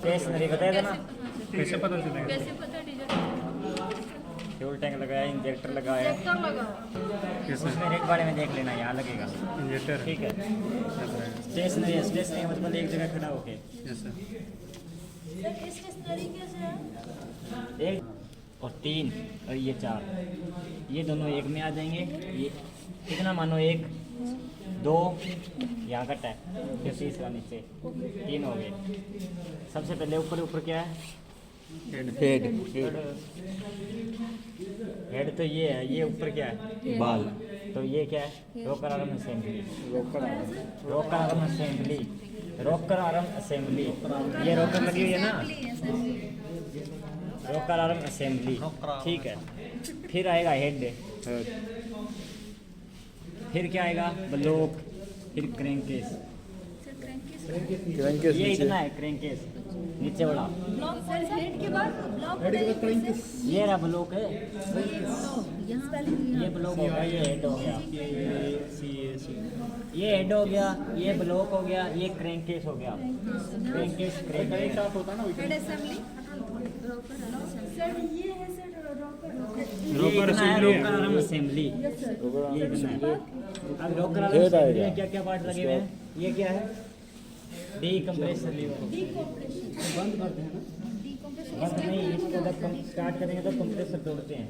Stationery बताया था ना। कैसे पता चलेगा? कैसे पता डीजल फ्यूल टैंक लगाया, इंजेक्टर लगाया, इंजेक्टर लगा? कैसे? उसमें रेट बारे में देख लेना, यहाँ लगेगा। इंजेक्टर ठीक है। स्टेशनरी है, स्टेशनरी का मतलब एक जगह खड़ा होके। Yes sir. सर स्टेशनरी कैसे है? एक और 3 और ये 4, ये दोनों एक में आ जाएंगे। ये कितना मानो 1 2 यहाँ कटा है, फिर तीसरा नीचे, 3 हो गए। सबसे पहले ऊपर ऊपर क्या है? हेड हेड तो ये है, ये ऊपर क्या है? बाल तो ये क्या है? Rocker arm assembly. Rocker arm assembly, rocker arm assembly. ये रोकर लगी हुई है ना, रोकर आर्म असेंबली। ठीक है। फिर आएगा हेड, फिर क्या आएगा? ब्लॉक, फिर क्रैंकेस। ये इतना है क्रैंकेस, नीचे बड़ा। ब्लॉक सर हेड के बाद ब्लॉक ये रहा ब्लॉक है, ये ब्लॉक हो गया, ये हेड हो गया, ये हेड हो गया, ये ब्लॉक हो गया, ये क्रैंकेस हो गया। क्रैंकेस क्रैंकेस साफ होता ना हेड असेंबली। सर ये है सर रोकर रोकर आर्म असेंबली। ये इतना है। अब रोकर आर्म असेंबली में क्या क्या पार्ट लगे हुए हैं? ये क्या है? डीकम्प्रेसर लीवर। बंद करते हैं ना, बंद नहीं, इसको जब स्टार्ट करेंगे तो कंप्रेसर तोड़ते हैं।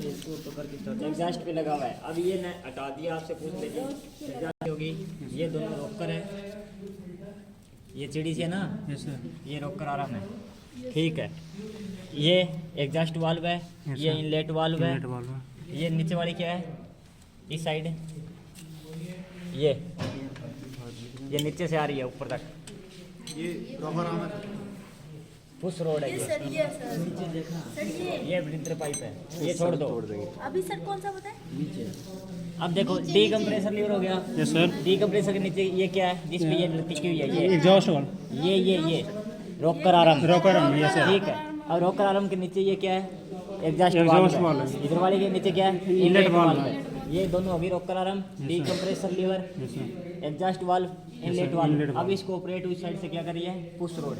इसको तो करके तोड़ते हैं। एग्जॉस्ट पे लगा हुआ है। अब ये न हटा दिया, आपसे पूछ लीजिए एग्जॉस्ट होगी। ये दोनों रोकर है, ये चिड़ी सी है ना, यस सर। ये रोकर आराम है। ठीक है। ये एग्जॉस्ट वाल्व है, ये इनलेट वाल्व है। ये नीचे वाली क्या है? इस साइड ये नीचे से आ रही है ऊपर तक, ये रबर आर्म है। पुश रोड है। ये ये सर ये सर सर ये ब्लिंटर पाइप है, ये छोड़ दो। अभी सर कौन सा बताए? अब देखो डीकम्प्रेसर लीवर हो गया। Yes sir. डीकम्प्रेसर के नीचे ये क्या है? जिस पे ये टिकी हुई है, ये एग्जॉस्ट वाल्व। ये rocker arm. Rocker arm, yes sir. ठीक है। अब रोकर आर्म के नीचे ये क्या है? एग्जॉस्ट एग्जॉस्ट वाल्व वाल्व है। है। इधर वाले के नीचे क्या है? इनलेट वाल्व है। ये दोनों होगी rocker arm, decompressor lever, yes sir. Exhaust valve, inlet sir, valve. inlet अब valve। इसको ऑपरेट उस साइड से क्या करिए? Push rod.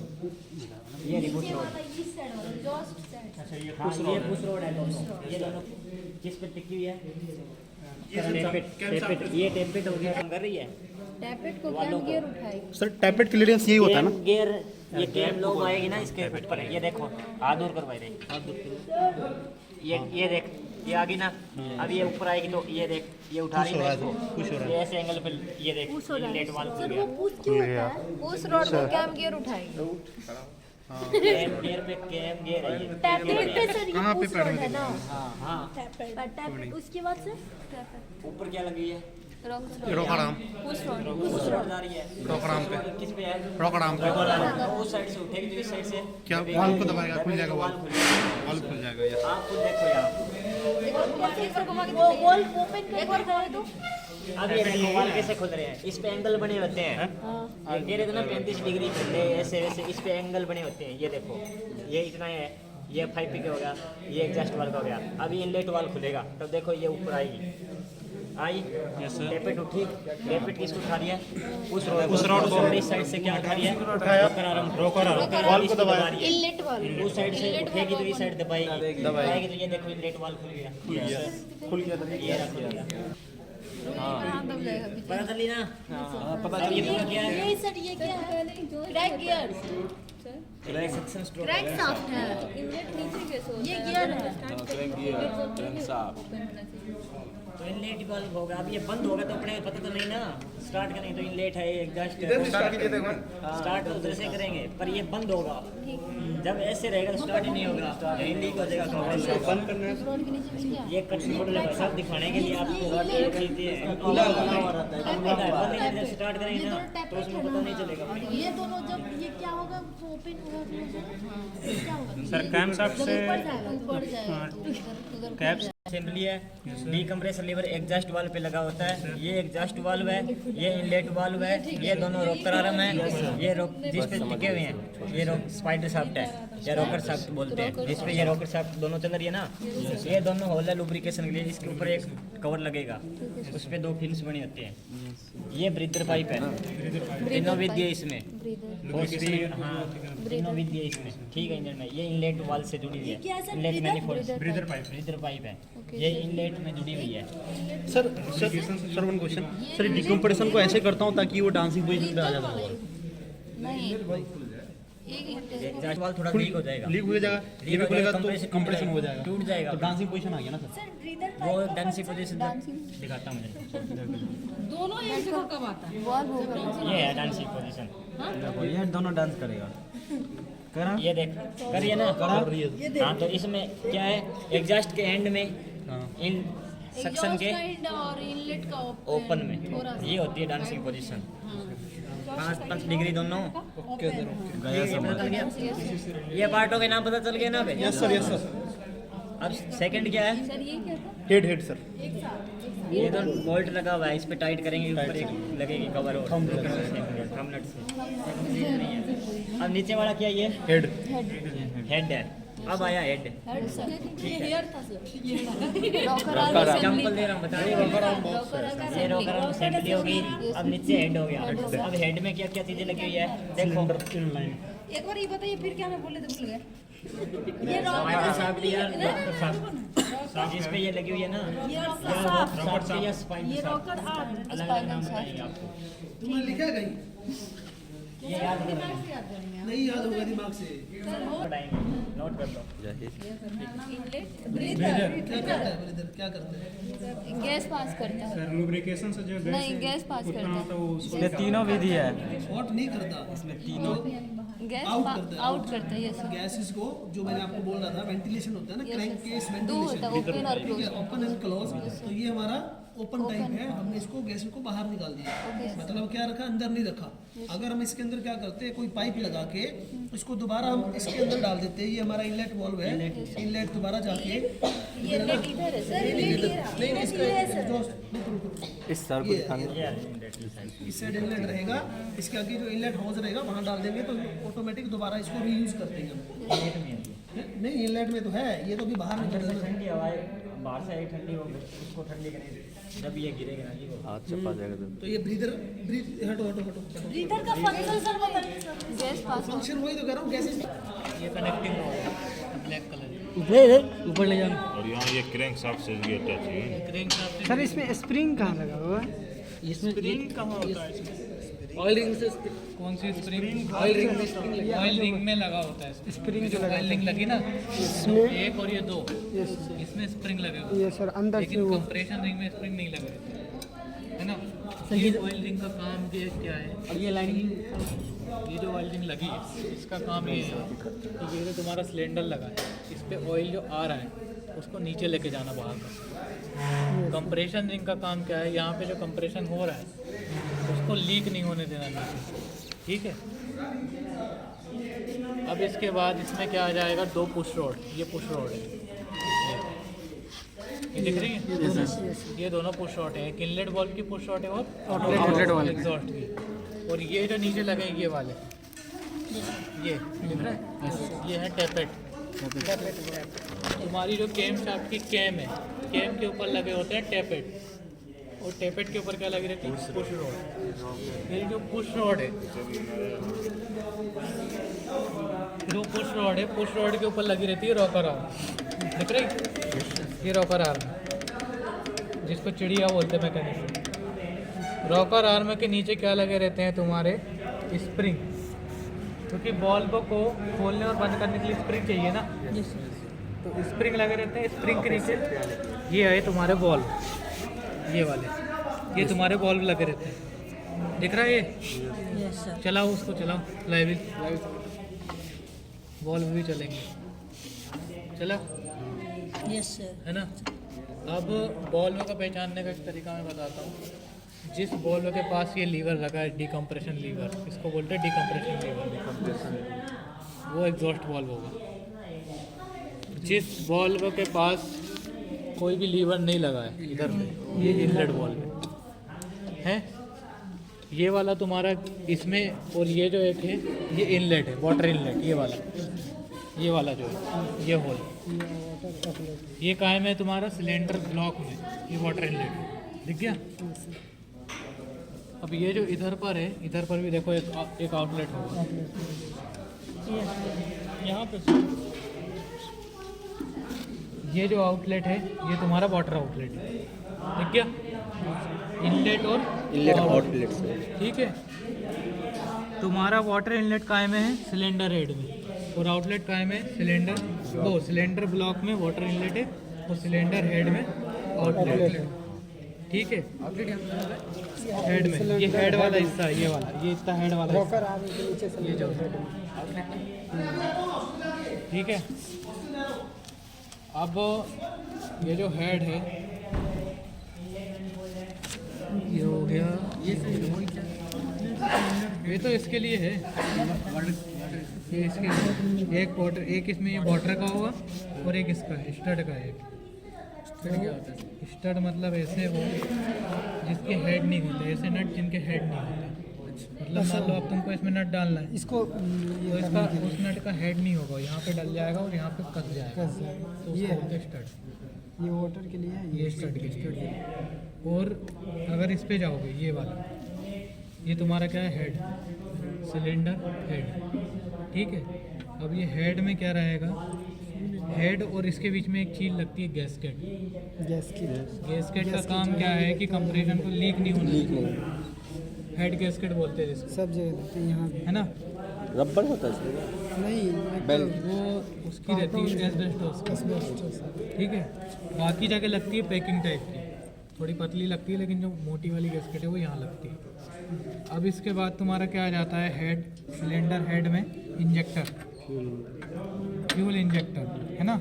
ये रही पुश रोड। इस साइड वाला जस्ट साइड। हाँ, ये पुश रोड है दोनों। ये दोनों किस पे टिकी हुई है? टेपेट। ये टेपेट हो गया, काम कर रही है। टैपेट को कैम गियर उठाएगी। सर टैपेट क्लियरेंस यही होता है ना? कैम गियर, ये कैम लोग आएगी ना इसके ऊपर। ये देखो, हाथ दूर करवाई रही। ये देख, ये आ गई ना। अब ये ऊपर आएगी तो ये देख, ये उठा रही है इसको। ये ऐसे एंगल पे ये देख, इनलेट वाल्व खुल सर गया। वो पुश क्यों होता है? उस रोड को कैम गियर उठाएगी। कैम गियर पे कैम गियर है ये। टैपेट पे सर ये कहाँ पे पुश पैर रोड में है ना। हाँ, टैपेट उसके बाद सर टैपेट ऊपर क्या लगी है? Rocker arm. Push rod. Push rod जा रही है। रोकर आर्म पे। किस पे है? रोकर आर्म पे। उस साइड से उठेगी तो इस साइड से क्या वाल्व को दबाएगा? खुल जाएगा वाल्व। खुल जाएगा। वाल्व खुल जाएगा। यस। आप खुद देखो यहाँ। वो वॉल ओपन एक बार करे तो अब ये देखो वाल कैसे खुल रहे हैं। इस पे एंगल बने होते हैं। ये कह रहे थे ना 35 डिग्री खुले, ऐसे वैसे इस पे एंगल बने होते हैं। ये देखो, ये इतना है, ये 5 पी का हो गया, ये एग्जॉस्ट वाल का हो गया। अब ये इनलेट वाल खुलेगा, तब देखो ये ऊपर आएगी। आई टेपेट उठी, टेपेट किसको उठा रही है? उस रोड को। इस साइड से क्या उठा रही है? रोकर आर्म वाल को दबा रही है। इनलेट वाल। उस साइड से उठेगी तो इस साइड दबाएगी तो ये देखो इनलेट वाल खुल गया। खुल गया था। ये रहा खुल गया। दब जाएगा पीछे। पता चली ना? पता अब ये पूरा क्या है? ये सर ये क्या है? Crank gear. Suction stroke. Crank shaft है। इनलेट नीचे कैसे होता है? ये गियर है। तो इनलेट वाल्व होगा। अब ये बंद होगा तो अपने को पता तो नहीं ना। स्टार्ट करेंगे तो इनलेट है, एग्जॉस्ट है। स्टार्ट कीजिए देखो। स्टार्ट उधर से करेंगे, पर ये बंद होगा। जब ऐसे रहेगा तो स्टार्ट ही नहीं होगा, यही लीक हो जाएगा कंप्रेसर। बंद करना है। रोड के नीचे घुस गया। ये कट छोड़ लेगा सब दिखाने के लिए आपको रॉड खरीदते हैं। खुला रहता है, बंद नहीं जब स्टार्ट करेंगे ना तो उसमें पता नहीं चलेगा। ये दोनों जब ये क्या होगा? ओपन होगा तो क्या होगा? सर कैम शाफ्ट जब से ऊपर जाएगा तो उधर कैप असेंबली है। डीकम्प्रेसर लीवर एग्जॉस्ट वाल्व पे लगा होता है। ये एग्जॉस्ट वाल्व है, ये इनलेट वाल्व है, ये दोनों रोकर आर्म है, ये जिस पे टिके हुए हैं ये स्पाइडर शाफ्ट है या रोकर शाफ्ट बोलते हैं, जिस पे ये रोकर शाफ्ट दोनों चल रही है ना, ये दोनों होल है लुब्रिकेशन के लिए। इसके ऊपर एक कवर लगेगा, उस पे 2 फिन्स बनी होती हैं। ये ब्रीदर पाइप है, तीनों विद्या इसमें, हाँ तीनों विद्या इसमें, ठीक है इंजन में। ये इनलेट वाल्व से जुड़ी हुई है, इनलेट मैनिफोल्ड ब्रीदर पाइप है, ये इनलेट में जुड़ी हुई है। Sir one question sir, decompression को ऐसे करता हूँ ताकि वो डांसिंग पोजीशन पे आ जाता है। नहीं एग्जॉस्ट वाल्व थोड़ा लीक हो जाएगा, लीक हो जाएगा, ये भी खुलेगा तो कंप्रेशन हो जाएगा, टूट जाएगा, तो डांसिंग पोजीशन आ गया ना सर। सर ब्रीदर वो डांसिंग पोजीशन दिखाता हूँ मुझे। दोनों एक जगह कब आता है? वॉल्व होगा। ये है डांसिंग पोजीशन, देखो ये दोनों डांस करेगा। करा ये देख करिए ना। हाँ तो इसमें क्या है, एग्जॉस्ट के एंड में इन सक्शन के और इनलेट का ओपन में ये होती है डांसिंग पोजीशन। 5 डिग्री दोनों। गया समझ। ये पार्टों के नाम पता चल गया ना बे? Yes sir. अब सेकंड क्या है, सर ये क्या था? Head sir. ये तो बोल्ट लगा हुआ है, इस पे टाइट करेंगे, ऊपर एक लगेगी कवर और थंब नट से। अब नीचे वाला क्या, ये हेड हेड है। अब आया हेड, हेड सर ये हेयर था सर। ये एग्जांपल दे रहा हूँ, बता रहे ये रोकर असेंबली होगी। अब नीचे हेड हो गया। अब हेड में क्या क्या चीजें लगी हुई है देखो। एक बार ये बताइए फिर क्या मैं बोले थे, भूल गए। ये स्पाइडर शाफ्ट या रॉकर शाफ्ट, जिस पे ये लगी हुई है ना, रॉकर शाफ्ट या स्पाइडर रॉकर आर्म अलग अलग नाम बताएंगे आपको। तुम्हें लिखा गई ये याद करेंगे, नहीं याद होगा दिमाग से। बताएंगे, नोट कर लो। क्या करते हैं? गैस पास करता है। सर लुब्रिकेशन से जो नहीं गैस पास करता है। तो उसको ये तीनों विधि है। वॉट नहीं करता इसमें तीनों गैस आउट करता है। आउट करता है। यस गैसेस को जो मैंने आपको बोल रहा था वेंटिलेशन होता है ना, क्रैंक केस दो होता है, ओपन और ठीक है, क्लोज। Open and close. तो ये हमारा ओपन टाइप है, हमने इसको गैस को बाहर निकाल दिया। मतलब क्या रखा, अंदर नहीं रखा। अगर हम इसके अंदर क्या करते हैं, कोई पाइप लगा के इसको दोबारा हम इसके अंदर डाल देते हैं। ये हमारा इनलेट वाल्व है, इनलेट दोबारा जाके ये नेट इधर है सर। नहीं इसका एग्जॉस्ट इस सर को दिखाने इस साइड इनलेट रहेगा, इसके आगे जो इनलेट हॉज रहेगा वहाँ डाल देंगे तो ऑटोमेटिक दोबारा इसको रीयूज कर देंगे। नहीं इनलेट में तो है, ये तो अभी बाहर निकल रहा है। ठंडी हवाएं बाहर से आई, ठंडी हो उसको ठंडी करेंगे जब ये गिरेगा ना, ये हाथ चपा जाएगा तो ये ब्रीदर हटो ब्रीदर का फंक्शन सर बताइए सर। गैस पास फंक्शन वही तो कह रहा हूँ, गैसेस ये कनेक्टिंग है ब्लैक कलर। ऊपर ले जाना। और यहाँ ये क्रैंक शाफ्ट से भी अटैच है। सर इसमें स्प्रिंग कहाँ लगा हुआ है? स्प्रिंग कहाँ होता है? ऑयल रिंग से कौन सी स्प्रिंग? ऑयल रिंग में लगा होता है स्प्रिंग। जो ऑयल रिंग लगी ना इसमें, एक और ये दो, इसमें स्प्रिंग लगे हुए। ये सर अंदर लेकिन कंप्रेशन रिंग में स्प्रिंग नहीं लगे है ना। ये ऑयल रिंग का काम क्या है? और ये लाइनिंग, ये जो ऑयल रिंग लगी है इसका काम ये है कि ये जो तुम्हारा सिलेंडर लगा है इस पे ऑयल जो आ रहा है उसको नीचे लेके जाना बाहर का। कंप्रेशन रिंग का काम क्या है, यहाँ पे जो कंप्रेशन हो रहा है उसको लीक नहीं होने देना नीचे, ठीक है। अब इसके बाद इसमें क्या आ जाएगा, 2 पुश रोड। ये पुश रोड है, ये दिख रही है, ये दोनों पुश रोड है। एक इनलेट वाल्व की पुश रोड है और आउटलेट वाले एग्जॉस्ट की। और ये जो नीचे लगे ये वाले, ये दिख रहा है, ये है टेपेट। तुम्हारी जो कैम शाफ्ट की कैम है, कैम के ऊपर लगे होते हैं टेपेट, और टेपेट के ऊपर क्या लगी रहती है, पुश रोड। ये जो पुश रोड है, जो पुश रोड है, पुश रोड के ऊपर लगी रहती है रॉकर आर्म। दिख रही, ये रॉकर आर्म जिसको चिड़िया बोलते हैं मैकेनिज्म। रॉकर आर्म के नीचे क्या लगे रहते हैं तुम्हारे, स्प्रिंग, क्योंकि बॉल्ब को खोलने और बंद करने के लिए स्प्रिंग चाहिए ना, तो स्प्रिंग लगे रहते हैं। स्प्रिंग के नीचे ये है तुम्हारे बॉल्व, ये वाले, ये तुम्हारे बॉल्व लगे रहते हैं। दिख रहा है ये? चलाओ उसको, चलाओ लाइव बॉल्व भी चलेंगे, चला यस सर। है ना। अब बॉल्व का पहचानने का एक तरीका मैं बताता हूँ। जिस बॉल्व के पास ये लीवर लगा है, डिकम्प्रेशन लीवर, इसको बोलते हैं डिकम्प्रेशन लीवर, वो एग्जॉस्ट बॉल्व होगा। जिस बॉल्व के पास कोई भी लीवर नहीं लगा है इधर में, ये इनलेट वाल्व है। ये वाला तुम्हारा इसमें, और ये जो एक है ये इनलेट है, वाटर इनलेट, ये वाला जो है ये होल, ये कायम है तुम्हारा सिलेंडर ब्लॉक में, ये वाटर इनलेट दिख गया। अब ये जो इधर पर है, इधर पर भी देखो एक आउटलेट होगा यहाँ पे। ये जो आउटलेट है ये तुम्हारा वाटर आउटलेट है, ठीक है, इनलेट और आउटलेट, ठीक है। तुम्हारा वाटर इनलेट कायम है सिलेंडर हेड में, और आउटलेट कायम है सिलेंडर ब्लॉक में वाटर इनलेट है, और सिलेंडर हेड में आउटलेट, ठीक है। हेड में ये हेड वाला हिस्सा है, ये वाला, ये इतना हेड वाला हिस्सा, ये जो ठीक है। अब ये जो हेड है ये हो गया, ये तो इसके लिए है, ये इसके लिए एक वाटर, एक इसमें ये वाटर का होगा और एक इसका स्टड का है। स्टड क्या होता है? स्टड मतलब ऐसे हो जिसके हेड नहीं होते, ऐसे नट जिनके हेड नहीं होते। मतलब मान लो अब तुमको इसमें नट डालना है, इसको तो इसका उस नट का हेड नहीं होगा, यहाँ पे डल जाएगा और यहाँ पे कस जाएगा, तो ये है स्टड। ये वाटर के लिए है, ये स्टड के लिए। और अगर इस पे जाओगे, ये वाला, ये तुम्हारा क्या है, हेड, सिलेंडर हेड, ठीक है। अब ये हेड में क्या रहेगा, हेड और इसके बीच में एक चीज़ लगती है गैसकेट। गैसकेट का काम क्या है कि कंप्रेशन को लीक नहीं होना, हेड गैसकेट बोलते हैं इसको, सब जगह लगते हैं यहाँ है ना। रबर होता है नहीं, वो उसकी रहती है एस्बेस्टोस, ठीक है। बाकी जगह लगती है पैकिंग टाइप की, थोड़ी पतली लगती है, लेकिन जो मोटी वाली गैसकेट है वो यहाँ लगती है। अब इसके बाद तुम्हारा क्या आ जाता है, हेड, सिलेंडर हेड में इंजेक्टर, फ्यूल इंजेक्टर, है ना।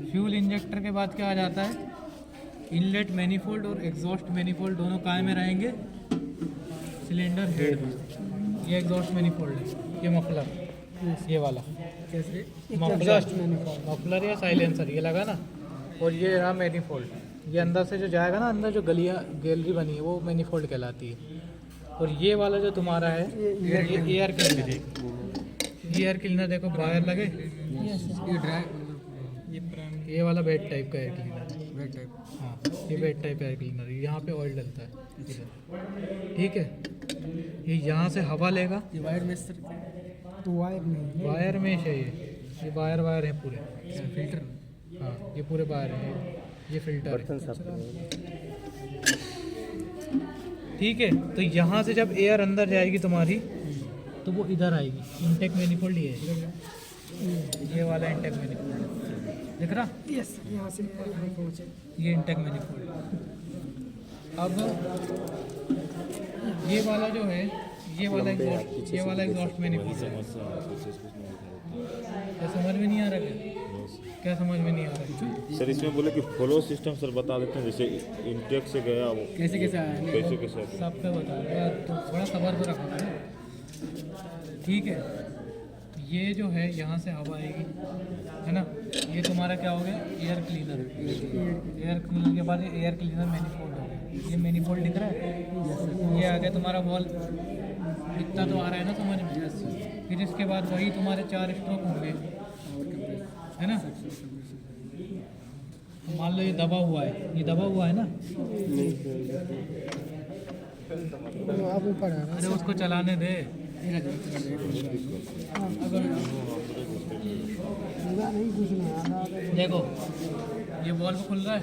फ्यूल इंजेक्टर के बाद क्या आ जाता है, इनलेट मैनिफोल्ड और एग्जॉस्ट मैनिफोल्ड, दोनों काय में रहेंगे सिलेंडर हेड में। ये एग्जॉस्ट मैनिफोल्ड है, ये मफलर, ये वाला कैसे मफलर या साइलेंसर, ये लगा ना। और ये रहा मैनिफोल्ड, ये अंदर से जो जाएगा ना, अंदर जो गैलरी बनी है वो मैनिफोल्ड कहलाती है। और ये वाला जो तुम्हारा है ये एयर क्लीनर है, ये एयर क्लीनर देखो बाहर लगे, ये वाला बेड टाइप का एयर क्लीनर, बेड टाइप, हाँ ये बेड टाइप एयर क्लीनर, यहाँ पे ऑयल डलता है इधर, ठीक है। ये यहाँ से हवा लेगा, ये वायर में तो वायर नहीं, वायर में है ये वायर है पूरे, फिल्टर, हाँ ये पूरे वायर है, ये फिल्टर है, ठीक है। तो यहाँ से जब एयर अंदर जाएगी तुम्हारी, तो वो इधर आएगी, इनटेक मैनिफोल्ड ये है, ये वाला इनटेक मैनिफोल्ड दिख रहा, यस, यहाँ से पहुँचे, ये इनटेक मैनिफोल्ड। अब ये वाला जो है, ये वाला एग्जॉस्ट मैनिफोल्ड, क्या समझ में नहीं आ रहा, क्या समझ में नहीं आ रहा सर? इसमें बोले कि फ्लो सिस्टम सर बता देते हैं, जैसे इनटेक से गया वो कैसे आया, कैसे सब पे बता रहा, तो थोड़ा सबर तो रखो ना, ठीक है। ये जो है यहाँ से हवा आएगी, है ना, ये तुम्हारा क्या हो गया, एयर क्लीनर। एयर क्लीनर के बाद ये एयर क्लीनर मैनिफोल्ड हो गया, ये मैनिफोल्ड दिख रहा है, ये आ गया तुम्हारा वॉल, इतना तो आ रहा है ना समझ में। फिर इसके बाद वही तुम्हारे 4 स्ट्रोक होंगे, है ना। मान लो ये दबा हुआ है, ये दबा हुआ है ना, अब ऊपर आ रहा अरे उसको चलाने दे, नहीं घुसना, देखो ये वॉल्व खुल रहा है,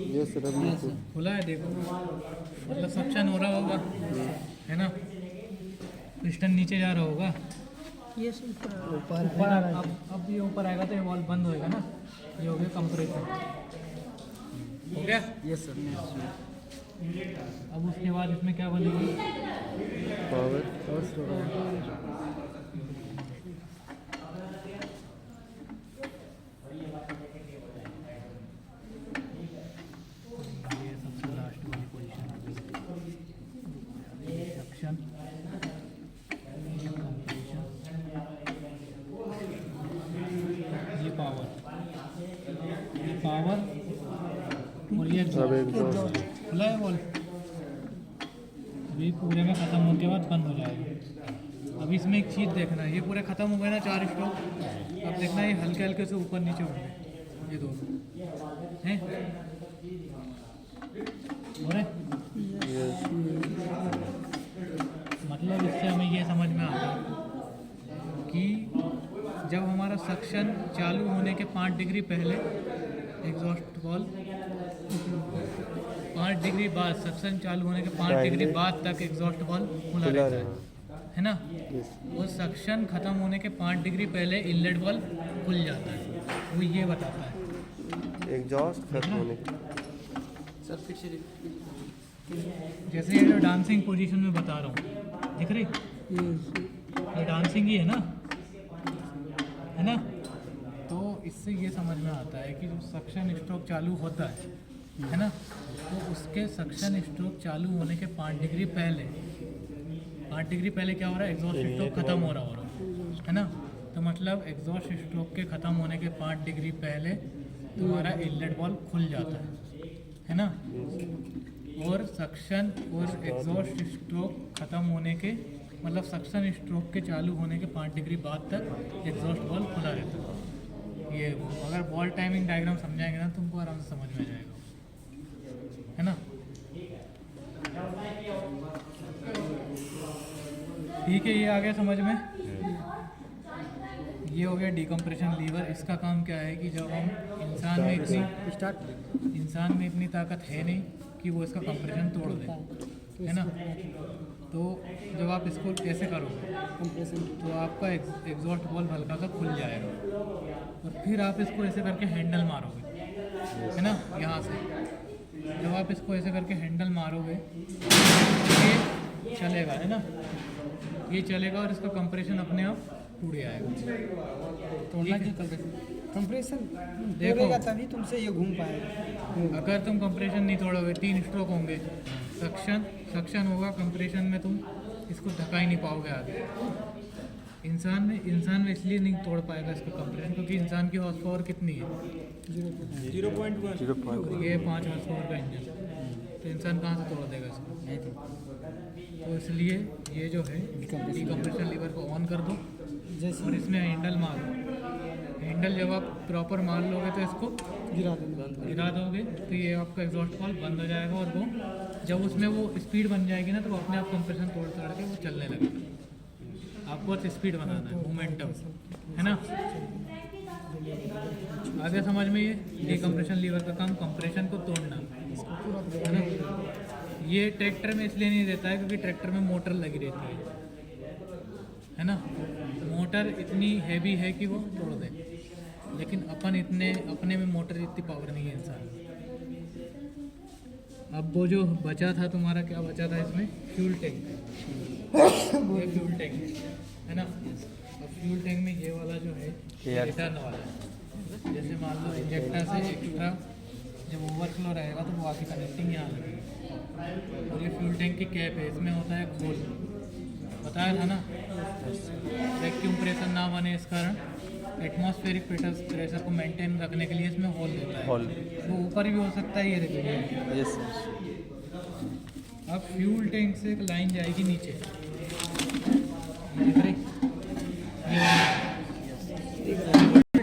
ये सर खुला है, देखो मतलब सक्शन हो रहा होगा, है ना, पिस्टन नीचे जा रहा होगा, ये ऊपर अब ये ऊपर आएगा तो ये वॉल्व बंद होएगा ना, ये हो गया कंप्रेसर, हो गया, यस सर। अब उसके बाद इसमें क्या बनेगी, पावर ये सबसे लास्ट वाली पोजीशन, ये सक्शन, ये कंप्रेशन, ये पावर मतलब एग्जॉस्ट खुला है बॉल, अभी पूरे में ख़त्म होने के बाद बंद हो जाएगा। अब इसमें एक चीज़ देखना है, ये पूरे ख़त्म हो गए ना 4 स्ट्रोक, अब देखना ये हल्के हल्के से ऊपर नीचे होंगे, ये दोनों हैं हो रहे। मतलब इससे हमें ये समझ में आता है कि जब हमारा सक्शन चालू होने के 5 डिग्री पहले एग्जॉस्ट बॉल, 5 डिग्री बाद सक्शन चालू होने के 5 डिग्री बाद तक एग्जॉस्ट बॉल खुला रहता है ना। और सक्शन ख़त्म होने के 5 डिग्री पहले इनलेट बॉल खुल जाता है, वो ये बताता है एग्जॉस्ट खत्म होने जैसे ये जो डांसिंग पोजीशन में बता रहा हूँ, दिख रही ये डांसिंग ही है ना, तो इससे ये समझ में आता है कि जो सक्शन स्ट्रोक चालू होता है ना, तो उसके सक्शन स्ट्रोक चालू होने के 5 डिग्री पहले, 5 डिग्री पहले क्या हो रहा है, एग्जॉस्ट स्ट्रोक ख़त्म हो रहा है ना। तो मतलब एग्जॉस्ट स्ट्रोक के ख़त्म होने के 5 डिग्री पहले तुम्हारा इनलेट बॉल खुल जाता है ना। और सक्शन और एग्जॉस्ट स्ट्रोक ख़त्म होने के मतलब सक्शन स्ट्रोक के चालू होने के 5 डिग्री बाद तक एग्जॉस्ट बॉल खुला रहता है। ये अगर बॉल टाइमिंग डायग्राम समझाएंगे ना तुमको आराम से समझ में आ जाएगा, है ना। ठीक है, ये आ गया समझ में। ये हो गया डिकम्प्रेशन लीवर। इसका काम क्या है कि जब हम इंसान में इतनी ताकत है नहीं कि वो इसका कंप्रेशन तोड़ दे, है ना। तो जब आप इसको कैसे करोगे तो आपका एग्जॉस्ट बॉल हल्का सा खुल जाएगा और फिर आप इसको ऐसे करके हैंडल मारोगे, है ना। यहाँ से जब आप इसको ऐसे करके हैंडल मारोगे ये चलेगा, है ना, ये चलेगा और इसका कंप्रेशन अपने आप टूट जाएगा। तोड़ना क्या कंप्रेशन देखो तभी तुमसे ये घूम पाएगा। अगर तुम कंप्रेशन नहीं तोड़ोगे 3 स्ट्रोक होंगे, सक्शन होगा, कंप्रेशन में तुम इसको धक्का ही नहीं पाओगे आगे। इंसान में इसलिए नहीं तोड़ पाएगा इसका कंप्रेशन क्योंकि इंसान की हॉर्स पावर कितनी है 0.1, ये 5 हॉर्स पावर का इंजन, तो इंसान कहाँ से तोड़ देगा इसको। तो इसलिए ये जो है डिकम्प्रेशन लीवर को ऑन कर दो और इसमें हैंडल मारो। हैंडल जब आप प्रॉपर मार लोगे तो इसको गिरा दोगे तो ये आपका एग्जॉस्ट बॉल बंद हो जाएगा और वो जब उसमें वो स्पीड बन जाएगी ना तो वो अपने आप कंप्रेशन तोड़ के वो चलने लगेगा। आपको बस स्पीड बनाना है, मोमेंटम, है ना। आगे समझ में ये डिकम्प्रेशन लीवर का काम कंप्रेशन को तोड़ना, है ना। ये ट्रैक्टर में इसलिए नहीं देता है क्योंकि ट्रैक्टर में मोटर लगी रहती है ना। मोटर इतनी हैवी है कि वो तोड़ दे, लेकिन अपने में मोटर इतनी पावर नहीं है इंसान। अब वो जो बचा था तुम्हारा, क्या बचा था इसमें, फ्यूल टैंक। ये फ्यूल टैंक है ना। अब फ्यूल टैंक में ये वाला जो है रिटर्न वाला है। जैसे मान लो इंजेक्टर से एक्स्ट्रा जब ओवरफ्लो रहेगा तो वो आके कनेक्टिंग यहाँ लगेगी और ये फ्यूल टैंक की कैप है, इसमें होता है खोल, बताया था ना। वैक्यूम प्रेशर ना बने इस कारण एटमॉस्फेरिक प्रेशर को मेंटेन रखने के लिए इसमें होल देता है। वो ऊपर भी हो सकता है, ये देखिए। अब फ्यूल टैंक से एक लाइन जाएगी नीचे,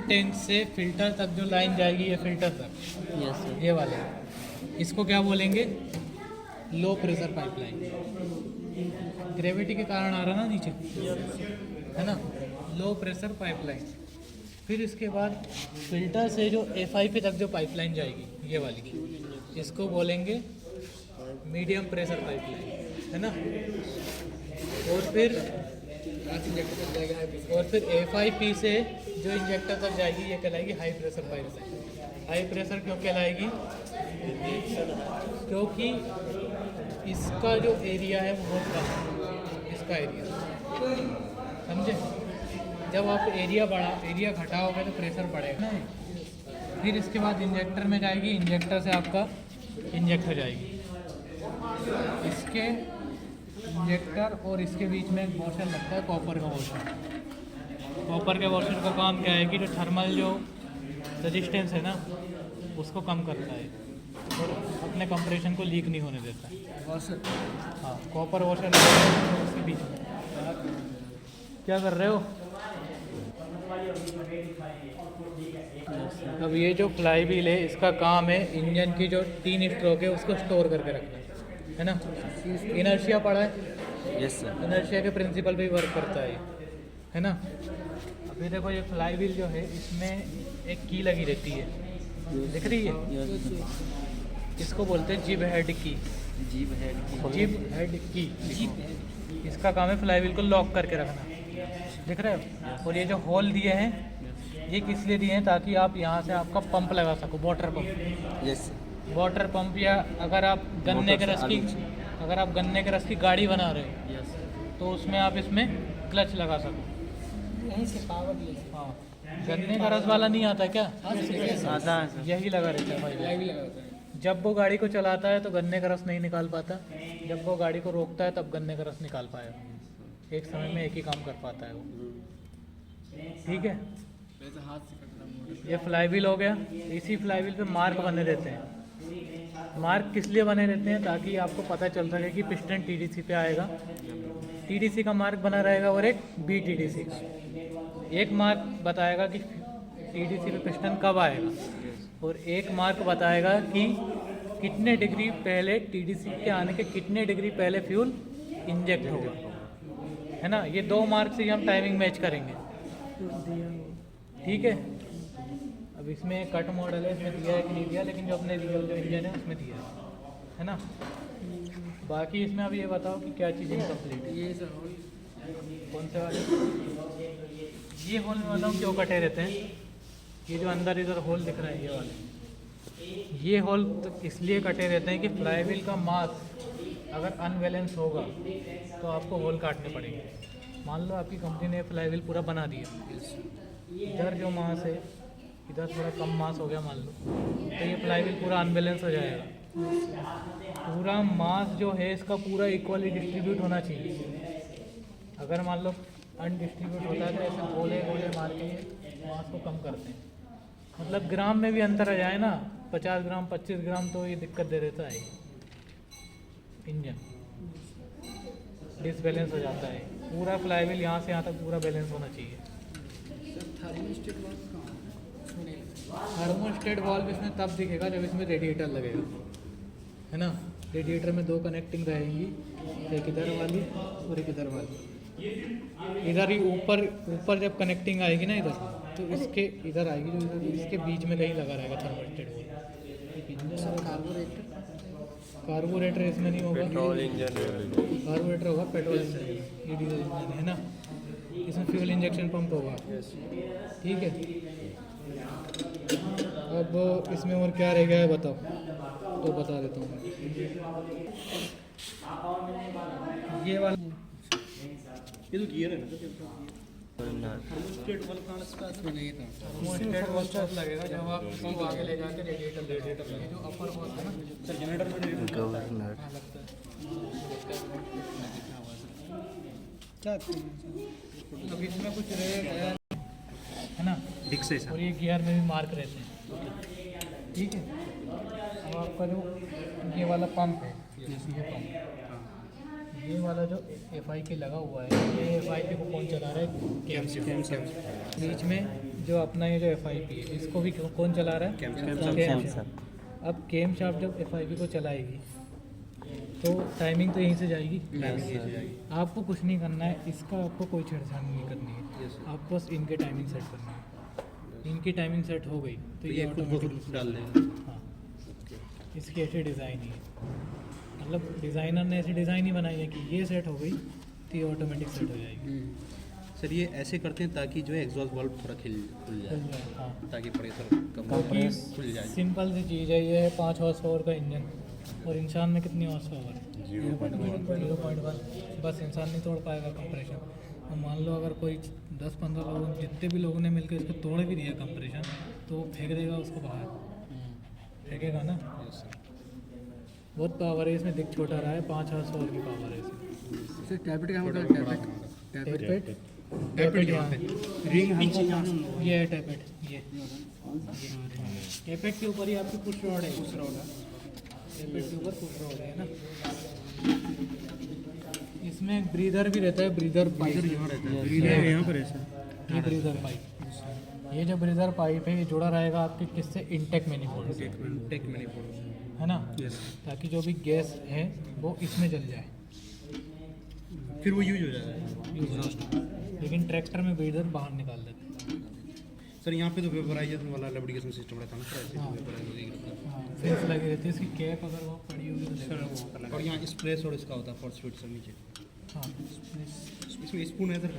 टैंक से फिल्टर तक जो लाइन जाएगी, ये फिल्टर तक, ये वाले, इसको क्या बोलेंगे, लो प्रेशर पाइपलाइन। ग्रेविटी के कारण आ रहा ना नीचे, है ना, लो प्रेशर पाइपलाइन। फिर इसके बाद फिल्टर से जो FIP तक जो पाइपलाइन जाएगी, ये वाली, इसको बोलेंगे मीडियम प्रेशर पाइपलाइन, है ना। और फिर FIP से जो इंजेक्टर तक जाएगी ये कहलाएगी high pressure pipeline. High pressure क्यों कहलाएगी, क्योंकि इसका जो एरिया है वो बहुत कम है, इसका एरिया, समझे। जब आप एरिया घटाओगे तो प्रेशर बढ़ेगा। फिर इसके बाद इंजेक्टर में जाएगी, इंजेक्टर से आपका इंजेक्ट हो जाएगी। इसके इंजेक्टर और इसके बीच में एक वॉशर लगता है, कॉपर का वॉशर। कॉपर के वॉशर का काम क्या है कि जो थर्मल जो रेजिस्टेंस है ना उसको कम करता है। और अपने कंप्रेशन को लीक नहीं होने देता है। हाँ, कॉपर वॉशर उसके बीच में। क्या कर रहे हो? अब ये जो फ्लाई व्हील है इसका काम है इंजन की जो 3 स्ट्रोक है उसको स्टोर करके रखना, है ना। इनर्शिया पड़ा है, यस सर। इनर्शिया के प्रिंसिपल पे ही वर्क करता है ये, है ना। अभी देखो ये फ्लाई व्हील जो है इसमें एक की लगी रहती है, दिख रही है? इसको बोलते हैं जिब हेड की। जीप हेड जिब हेड की, इसका काम है फ्लाई व्हील को लॉक करके रखना, दिख रहे हो। और ये जो होल दिए हैं ये किस लिए दिए हैं? ताकि आप यहाँ से आपका पंप लगा सको, water pump. Yes water pump, या अगर आप गन्ने के रस की गाड़ी बना रहे हो यस तो उसमें आप इसमें क्लच लगा सको। यहीं से पावर ले हाँ, गन्ने का रस वाला नहीं आता क्या? आता है सर। यही लगा रहता है भाई। जब वो गाड़ी को चलाता है तो गन्ने का रस नहीं निकाल पाता, जब वो गाड़ी को रोकता है तब गन्ने का रस निकाल पाएगा। एक समय में एक ही काम कर पाता है वो, ठीक है। ये फ्लाई व्हील हो गया। इसी फ्लाई व्हील पे मार्क बने रहते हैं। मार्क किस लिए बने रहते हैं? ताकि आपको पता चल सके कि पिस्टन टीडीसी पे आएगा, टीडीसी का मार्क बना रहेगा और एक बीटीडीसी का। एक मार्क बताएगा कि टीडीसी पे पिस्टन कब आएगा और एक मार्क बताएगा कि कितने डिग्री पहले टीडीसी के आने के कितने डिग्री पहले फ्यूल इंजेक्ट होगा, है ना। ये 2 मार्क से ही हम टाइमिंग मैच करेंगे, ठीक है। अब इसमें कट मॉडल है, इसमें दिया है कि नहीं दिया, लेकिन जो अपने रियल जो इंजन है उसमें दिया है ना। बाकी इसमें अब ये बताओ कि क्या चीज़ इनकम्प्लीट है। ये सर कौन से वाले? ये होल में बताऊँ क्यों कटे रहते हैं। ये जो अंदर इधर होल दिख रहा है ये वाले, ये होल तो इसलिए कटे रहते हैं कि फ्लाई व्हील का मास अगर अनबैलेंस होगा तो आपको होल काटने पड़ेंगे। मान लो आपकी कंपनी ने फ्लाई व्हील पूरा बना दिया, इधर जो मास है इधर थोड़ा कम मास हो गया मान लो, तो ये फ्लाई व्हील पूरा अनबैलेंस हो जाएगा। पूरा मास जो है इसका पूरा इक्वली डिस्ट्रीब्यूट होना चाहिए। अगर मान लो अनडिस्ट्रीब्यूट होता है तो ऐसे गोले गोले मार के मास को कम करते हैं। मतलब ग्राम में भी अंतर आ जाए ना, 50 ग्राम 25 ग्राम, तो ये दिक्कत दे देता है। इंजन डिसबैलेंस हो जाता है। पूरा फ्लाई व्हील यहाँ से यहाँ तक पूरा बैलेंस होना चाहिए। थर्मोस्टेट वाल्व इसमें तब दिखेगा जब इसमें रेडिएटर लगेगा, है ना। रेडिएटर में 2 कनेक्टिंग रहेंगी, एक इधर वाली और एक इधर वाली। इधर ही ऊपर जब कनेक्टिंग आएगी ना इधर, तो इसके इधर आएगी, जो इधर इसके बीच में कहीं लगा रहेगा थर्मोस्टेट वाल्व। कार्बोरेटर इसमें नहीं होगा, कार्बोरेटर होगा पेट्रोल इंजन, ये डीजल इंजन है ना। इसमें फ्यूल इंजेक्शन पंप होगा, ठीक है। अब इसमें और क्या रह गया है बताओ, तो बता देता हूँ। ये वाला ये तो गियर है ना, थर्मोस्टेट वाल्व तब लगेगा जब आप इसको आगे ले जाके रेडिएटर लगे, जो अपर वाल्व है ना सर जनरेटर में गवर्नर क्या। अब इसमें कुछ रेट है ना, डिक्स है और ये गियर में भी मार्क रहते हैं, ठीक है। अब आपका जो ये वाला पंप है, ये पंप, ये वाला जो FIP लगा हुआ है, ये FIP को कौन चला रहा है? कैम। बीच में जो अपना ये जो FIP है इसको भी कौन चला रहा है? कैम। अब कैम शाफ्ट जब FIP को चलाएगी तो टाइमिंग तो यहीं से जाएगी। आपको कुछ नहीं करना है, इसका आपको कोई छेड़छाड़ नहीं करनी है, आपको बस इनके टाइमिंग सेट करनी है। इनकी टाइमिंग सेट हो गई तो ये ऑटोमेटिक डाल देगा। हाँ, इसकी ऐसी डिज़ाइन ही है, मतलब डिज़ाइनर ने ऐसी डिज़ाइन ही बनाई है कि ये सेट हो गई तो ये ऑटोमेटिक सेट हो जाएगी। सर ये ऐसे करते हैं ताकि जो है एग्जॉस्ट वाल्व थोड़ा खुल जाए, हाँ, ताकि प्रेशर कम क्योंकि खुल जाए। सिंपल सी चीज़ है, ये है 5 हॉर्स पावर का इंजन, और इंसान में कितनी हॉर्स पावर है? 0.1। बस इंसान नहीं तोड़ पाएगा कंप्रेशन। और मान लो अगर कोई 10-15 लोगों, जितने भी लोगों ने मिलकर इसको तोड़ भी दिया कंप्रेशन, तो वो फेंक देगा उसको बाहर, फेंकेगा ना। बहुत पावर है इसमें, दिख छोटा रहा है, 5 हॉर्स पावर की पावर है इसमें। सर टैबलेट क्या होता है? टैपेट रिंग ये है टैपेट, ये टैपेट के ऊपर ही आपकी पुश रॉड है। ट्यूबर फूट हो रहे हैं ना। इसमें एक ब्रीदर भी रहता है, ब्रीदर पाइप यहाँ रहता है, ब्रीदर यहाँ पर है सर। ये ब्रीदर पाइप, ये जो ब्रीदर पाइप है ये जुड़ा रहेगा आपके किससे, इंटेक मैनिफोल्ड से, टेक मैनिफोल्ड है ना, यस, ताकि जो भी गैस है वो इसमें जल जाए, फिर वो यूज हो जाएगा। लेकिन ट्रैक्टर में ब्रीदर बाहर निकाल देते हैं। सर यहाँ पे तो वेपराइजेशन वाला लुब्रिकेशन सिस्टम रहता है ना सर, ऐसे हाँ। वेपराइज हो जाएगी। हाँ, फेस लगी रहती है, इसकी कैप अगर वो पड़ी होगी तो सर देखो। और यहाँ स्प्रेस और इसका होता है फॉर स्वीट सर नीचे। हाँ, इसमें स्पून है सर।